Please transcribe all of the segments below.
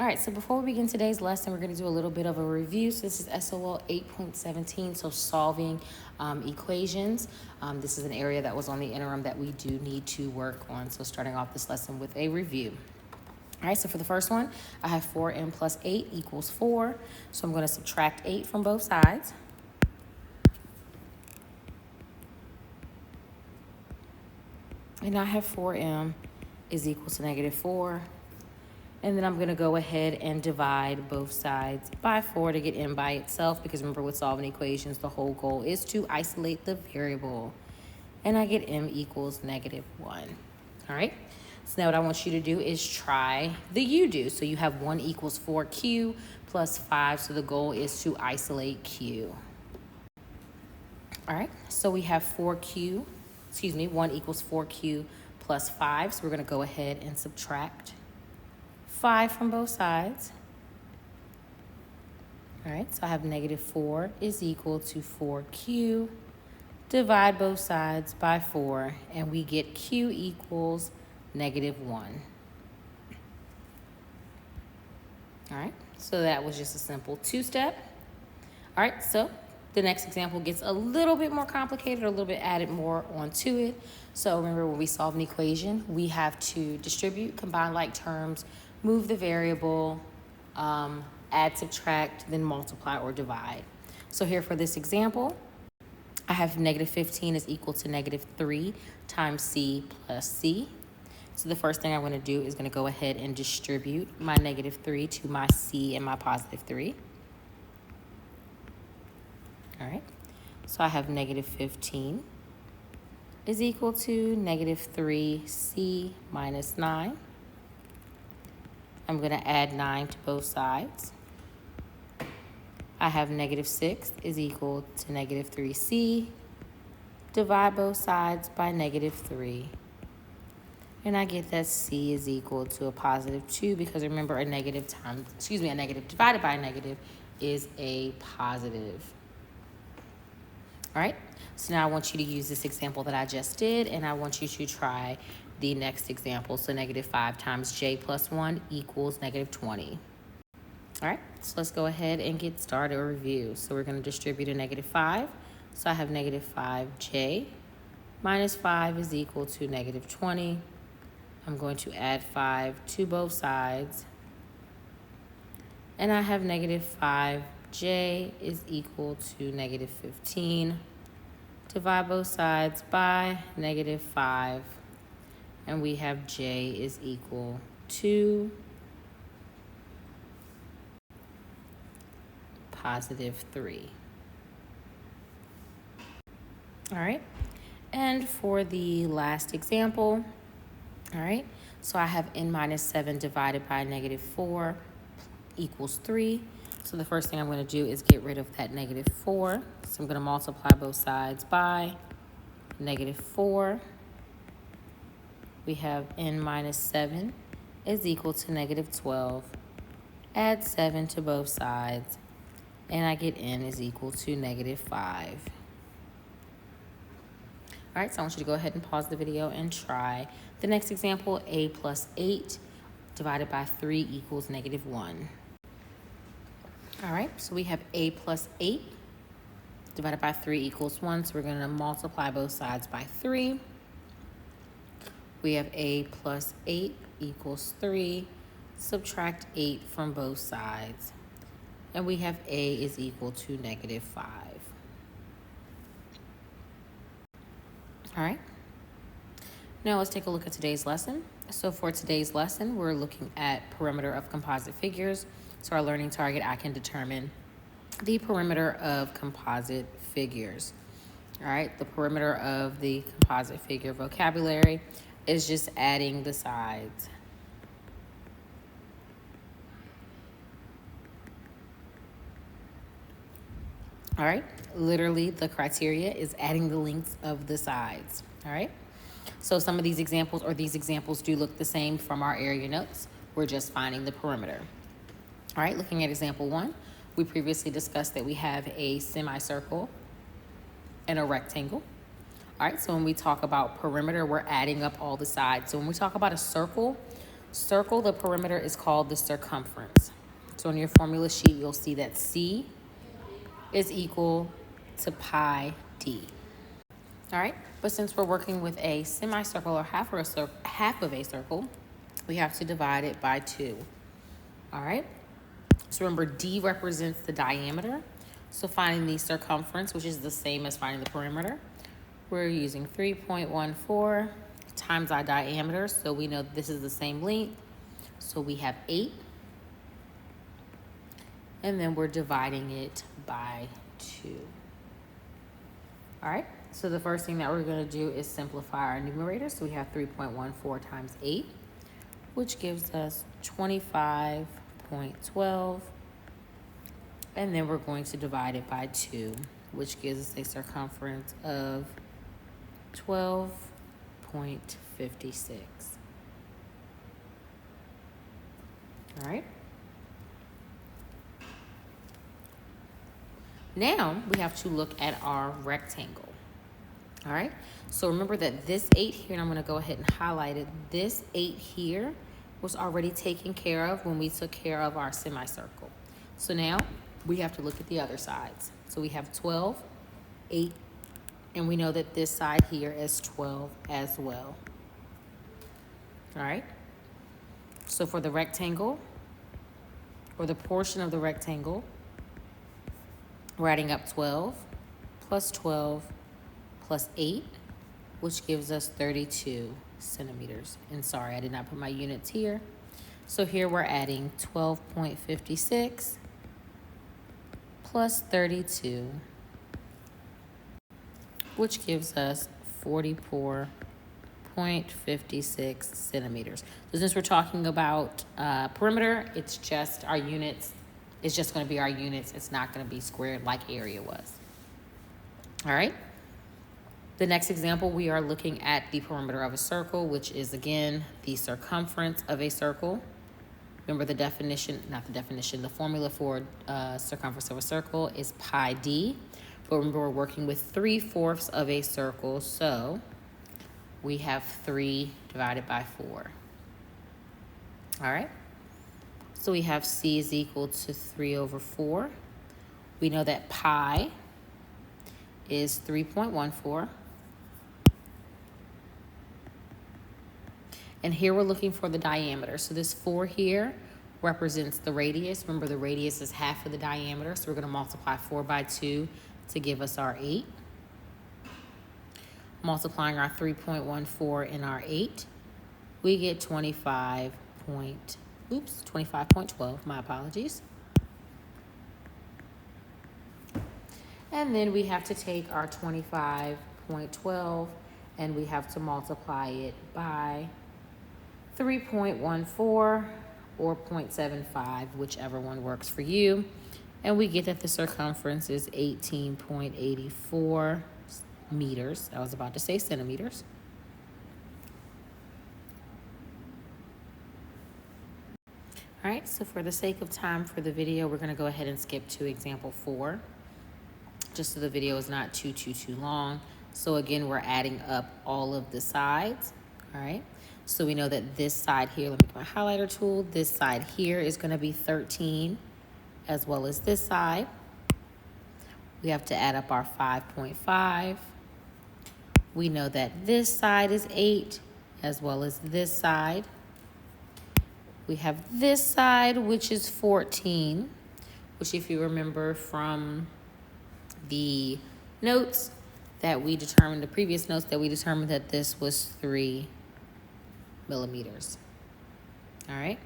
All right, so before we begin today's lesson, we're going to do a little bit of a review. So this is SOL 8.17, so solving equations. This is an area that was on the interim that we do need to work on. So starting off this lesson with a review. All right, so for the first one, I have 4m plus 8 equals 4. So I'm going to subtract 8 from both sides. And I have 4m is equal to negative 4. And then I'm going to go ahead and divide both sides by 4 to get m by itself, because remember, with solving equations, the whole goal is to isolate the variable. And I get m equals negative 1. All right? So now what I want you to do is try the u do. So you have 1 equals 4q plus 5. So the goal is to isolate q. All right? So we have 1 equals 4q plus 5. So we're going to go ahead and subtract 5 from both sides. All right, so I have negative 4 is equal to 4q. Divide both sides by 4, and we get q equals negative 1. All right, so that was just a simple two-step. All right, so the next example gets a little bit more complicated, or a little bit added more onto it. So remember, when we solve an equation, we have to distribute, combine like terms, move the variable, add, subtract, then multiply or divide. So here for this example, I have negative 15 is equal to negative 3 times c plus c. So the first thing I'm going to do is going to go ahead and distribute my negative 3 to my c and my positive 3. All right, so I have negative 15 is equal to negative 3c minus 9. I'm going to add 9 to both sides. I have negative 6 is equal to negative 3c. Divide both sides by negative 3. And I get that c is equal to a positive 2, because remember, a negative divided by a negative is a positive. All right, so now I want you to use this example that I just did, and I want you to try the next example. So negative 5 times j plus 1 equals negative 20. All right, so let's go ahead and get started or review. So we're going to distribute a negative 5. So I have negative 5j minus 5 is equal to negative 20. I'm going to add 5 to both sides. And I have negative 5j is equal to negative 15. Divide both sides by negative 5. And we have j is equal to positive 3. All right, and for the last example, all right, so I have n minus 7 divided by negative 4 equals 3. So the first thing I'm going to do is get rid of that negative 4. So I'm going to multiply both sides by negative 4. We have n minus 7 is equal to negative 12. Add 7 to both sides, and I get n is equal to negative 5. All right, so I want you to go ahead and pause the video and try the next example. A plus 8 divided by 3 equals negative 1. All right, so we have a plus 8 divided by 3 equals 1. So we're going to multiply both sides by 3. We have a plus 8 equals 3. Subtract 8 from both sides. And we have a is equal to negative 5. All right. Now let's take a look at today's lesson. So for today's lesson, we're looking at perimeter of composite figures. So our learning target, I can determine the perimeter of composite figures. All right, the perimeter of the composite figure vocabulary is just adding the sides. All right, literally the criteria is adding the lengths of the sides. All right, so some of these examples, or these examples, do look the same from our area notes. We're just finding the perimeter. All right, looking at example 1, we previously discussed that we have a semicircle and a rectangle. All right, so when we talk about perimeter, we're adding up all the sides. So when we talk about a circle, circle, the perimeter is called the circumference. So on your formula sheet, you'll see that C is equal to pi d. All right, but since we're working with a semicircle or half of a circle, we have to divide it by 2. All right, so remember d represents the diameter. So finding the circumference, which is the same as finding the perimeter, we're using 3.14 times our diameter. So we know this is the same length. So we have 8. And then we're dividing it by 2. All right, so the first thing that we're going to do is simplify our numerator. So we have 3.14 times 8, which gives us 25.12. And then we're going to divide it by 2, which gives us a circumference of 12.56. All right. Now we have to look at our rectangle. All right. So remember that this 8 here, and I'm going to go ahead and highlight it. This 8 here was already taken care of when we took care of our semicircle. So now we have to look at the other sides. So we have 12, 8, and we know that this side here is 12 as well. All right. So for the rectangle, or the portion of the rectangle, we're adding up 12 plus 12 plus 8, which gives us 32 centimeters. And sorry, I did not put my units here. So here we're adding 12.56 plus 32, which gives us 44.56 centimeters. So since we're talking about perimeter, it's just our units. It's just going to be our units. It's not going to be squared like area was. All right. The next example, we are looking at the perimeter of a circle, which is, again, the circumference of a circle. Remember the definition, not the definition, the formula for circumference of a circle is pi d. But remember, we're working with 3/4 of a circle. So we have 3 divided by 4. All right. So we have C is equal to 3/4. We know that pi is 3.14. And here we're looking for the diameter. So this 4 here represents the radius. Remember, the radius is half of the diameter. So we're going to multiply 4 by 2 to give us our 8. Multiplying our 3.14 and our 8, we get 25.12, my apologies. And then we have to take our 25.12 and we have to multiply it by 3.14 or 0.75, whichever one works for you. And we get that the circumference is 18.84 meters. I was about to say centimeters. All right, so for the sake of time for the video, we're going to go ahead and skip to example 4, just so the video is not too long. So again, we're adding up all of the sides. All right, so we know that this side here, let me get my highlighter tool, this side here is going to be 13, as well as this side. We have to add up our 5.5. We know that this side is 8, as well as this side. We have this side, which is 14, which if you remember from the notes that we determined, the previous notes that we determined that this was 3 millimeters. All right.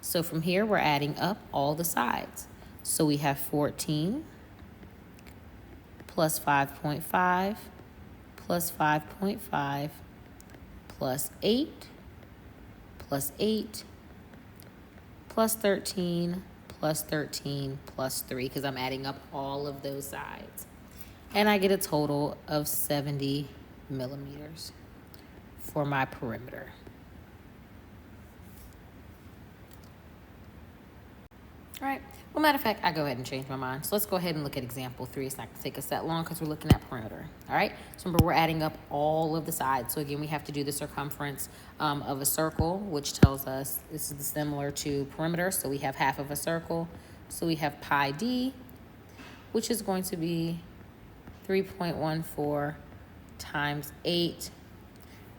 So from here, we're adding up all the sides. So we have 14 plus 5.5 plus 5.5 plus 8 plus 8 plus 13 plus 13 plus 3, because I'm adding up all of those sides. And I get a total of 70 millimeters for my perimeter. All right. Well, matter of fact, I go ahead and change my mind. So let's go ahead and look at example 3. It's not going to take us that long because we're looking at perimeter. All right. So remember, we're adding up all of the sides. So again, we have to do the circumference of a circle, which tells us this is similar to perimeter. So we have half of a circle. So we have pi d, which is going to be 3.14 times 8,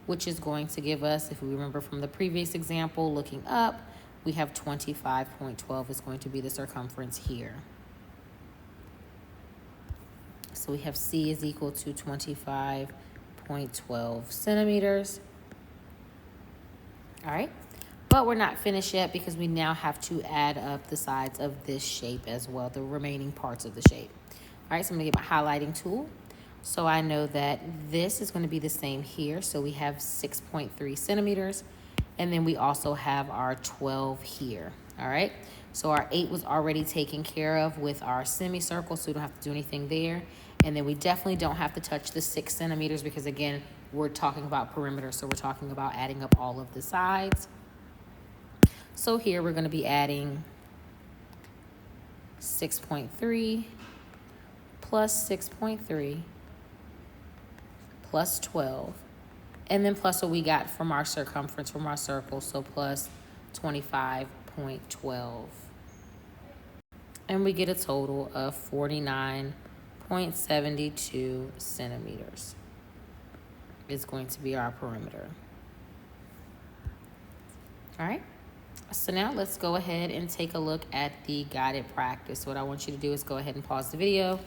which is going to give us, if we remember from the previous example, looking up, we have 25.12 is going to be the circumference here. So we have C is equal to 25.12 centimeters. All right, but we're not finished yet because we now have to add up the sides of this shape as well, the remaining parts of the shape. All right, so I'm gonna get my highlighting tool. So I know that this is gonna be the same here. So we have 6.3 centimeters. And then we also have our 12 here, all right? So our 8 was already taken care of with our semicircle, so we don't have to do anything there. And then we definitely don't have to touch the 6 centimeters because, again, we're talking about perimeter, so we're talking about adding up all of the sides. So here we're going to be adding 6.3 plus 6.3 plus 12. And then plus what we got from our circumference from our circle, so plus 25.12. And we get a total of 49.72 centimeters. Is going to be our perimeter. All right. So now let's go ahead and take a look at the guided practice. What I want you to do is go ahead and pause the video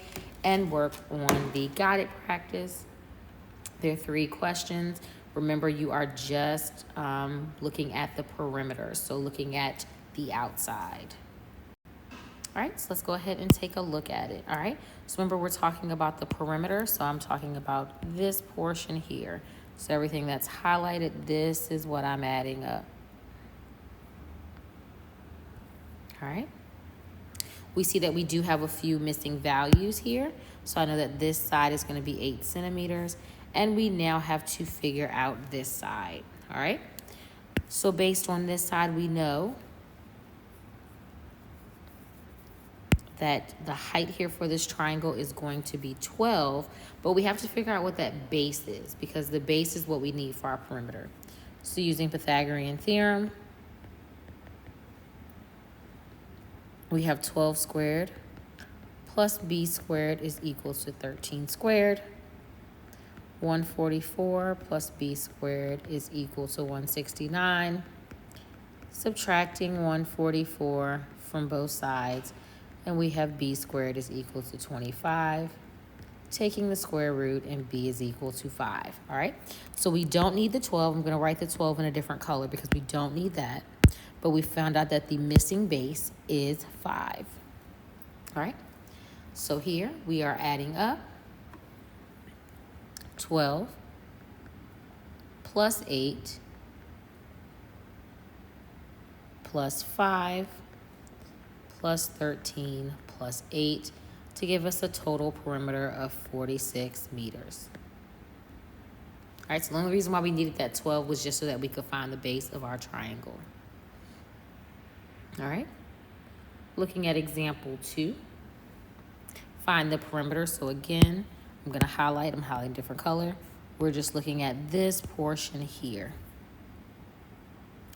and work on the guided practice. There are 3 questions. Remember, you are just looking at the perimeter, so looking at the outside. All right, so let's go ahead and take a look at it. All right, so remember, we're talking about the perimeter, so I'm talking about this portion here. So everything that's highlighted, this is what I'm adding up. All right. We see that we do have a few missing values here. So I know that this side is going to be 8 centimeters. And we now have to figure out this side. All right. So based on this side, we know that the height here for this triangle is going to be 12. But we have to figure out what that base is because the base is what we need for our perimeter. So using Pythagorean theorem, we have 12 squared plus b squared is equal to 13 squared. 144 plus b squared is equal to 169. Subtracting 144 from both sides, and we have b squared is equal to 25. Taking the square root, and b is equal to 5. All right, so we don't need the 12. I'm going to write the 12 in a different color because we don't need that. But we found out that the missing base is 5. All right, so here we are adding up 12 plus 8 plus 5 plus 13 plus 8 to give us a total perimeter of 46 meters. All right, so the only reason why we needed that 12 was just so that we could find the base of our triangle. All right, looking at example 2, find the perimeter. So again, I'm going to highlight. I'm highlighting different color. We're just looking at this portion here.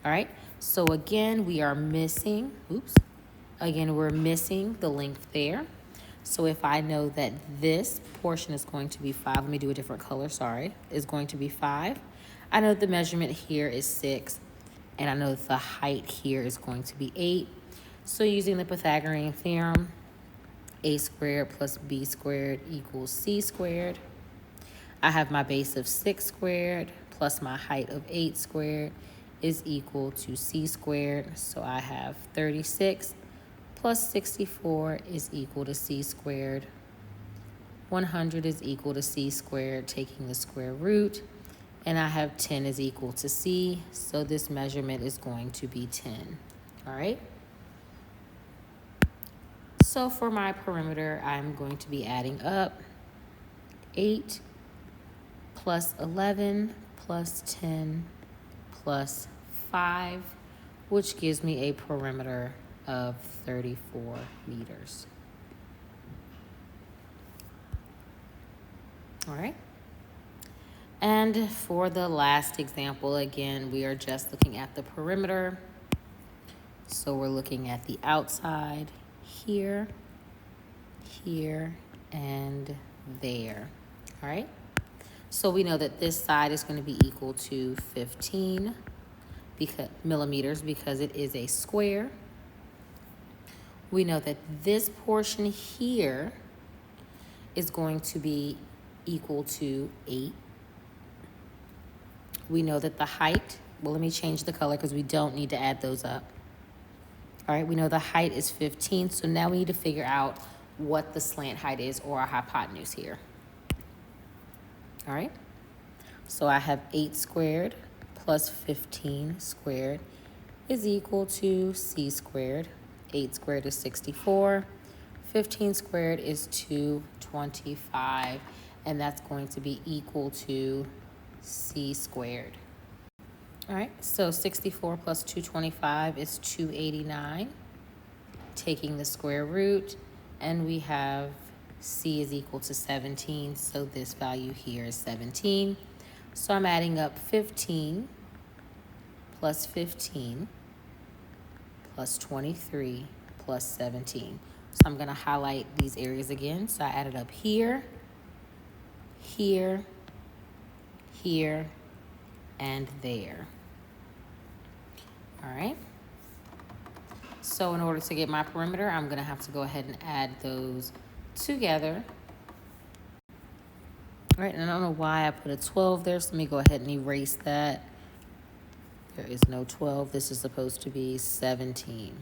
All right, so again, we are missing, again, we're missing the length there. So if I know that this portion is going to be 5, let me do a different color, sorry, is going to be 5. I know that the measurement here is 6, and I know that the height here is going to be 8. So using the Pythagorean theorem, a squared plus b squared equals c squared. I have my base of 6 squared plus my height of 8 squared is equal to c squared. So I have 36 plus 64 is equal to c squared. 100 is equal to c squared, taking the square root. And I have 10 is equal to c. So this measurement is going to be 10. All right. So for my perimeter, I'm going to be adding up 8 plus 11 plus 10 plus 5, which gives me a perimeter of 34 meters. All right. And for the last example, again, we are just looking at the perimeter. So we're looking at the outside here, here, and there. All right. So we know that this side is going to be equal to 15 millimeters because it is a square. We know that this portion here is going to be equal to 8. We know that the height, well, let me change the color because we don't need to add those up. All right, we know the height is 15, so now we need to figure out what the slant height is, or our hypotenuse here. All right, so I have 8 squared plus 15 squared is equal to c squared. 8 squared is 64. 15 squared is 225, and that's going to be equal to c squared. All right, so 64 plus 225 is 289. Taking the square root, and we have c is equal to 17, so this value here is 17. So I'm adding up 15 plus 15 plus 23 plus 17. So I'm going to highlight these areas again. So I added up here, here, here, and there. All right. So in order to get my perimeter, I'm going to have to go ahead and add those together. All right, and I don't know why I put a 12 there, so let me go ahead and erase that. There is no 12. This is supposed to be 17,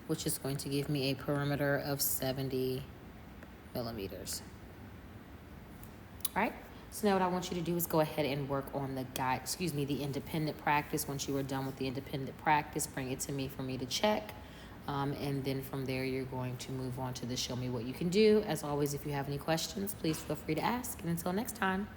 which is going to give me a perimeter of 70 millimeters. All right. So now what I want you to do is go ahead and work on the independent practice. Once you are done with the independent practice, bring it to me for me to check. And then from there, you're going to move on to the show me what you can do. As always, if you have any questions, please feel free to ask. And until next time.